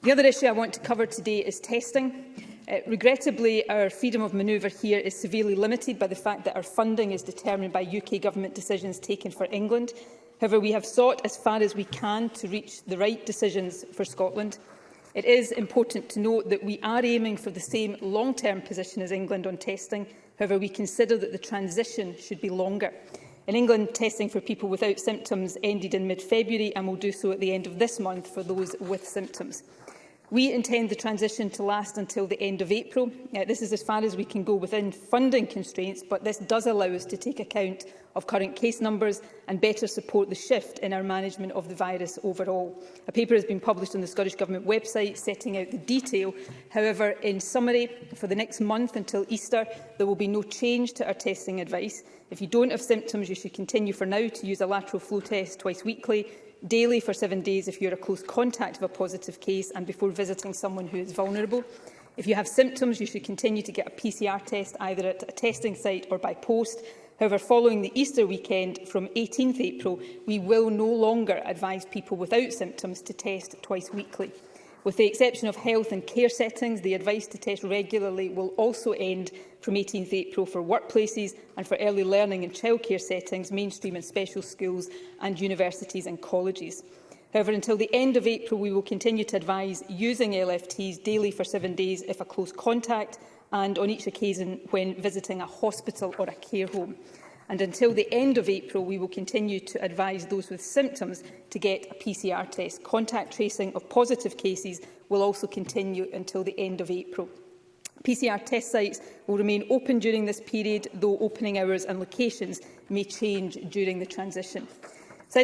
The other issue I want to cover today is testing. Regrettably, our freedom of manoeuvre here is severely limited by the fact that our funding is determined by UK Government decisions taken for England. However, we have sought as far as we can to reach the right decisions for Scotland. It is important to note that we are aiming for the same long-term position as England on testing. However, we consider that the transition should be longer. In England, testing for people without symptoms ended in mid-February and will do so at the end of this month for those with symptoms. We intend the transition to last until the end of April. This is as far as we can go within funding constraints, but this does allow us to take account of current case numbers and better support the shift in our management of the virus overall. A paper has been published on the Scottish Government website setting out the detail. However, in summary, for the next month until Easter, there will be no change to our testing advice. If you don't have symptoms, you should continue for now to use a lateral flow test twice weekly, daily for 7 days if you are a close contact of a positive case and before visiting someone who is vulnerable. If you have symptoms, you should continue to get a PCR test either at a testing site or by post. However, following the Easter weekend from 18th April, we will no longer advise people without symptoms to test twice weekly. With the exception of health and care settings, the advice to test regularly will also end from 18th April for workplaces and for early learning and childcare settings, mainstream and special schools and universities and colleges. However, until the end of April, we will continue to advise using LFTs daily for 7 days if a close contact and on each occasion when visiting a hospital or a care home. And until the end of April, we will continue to advise those with symptoms to get a PCR test. Contact tracing of positive cases will also continue until the end of April. PCR test sites will remain open during this period, though opening hours and locations may change during the transition.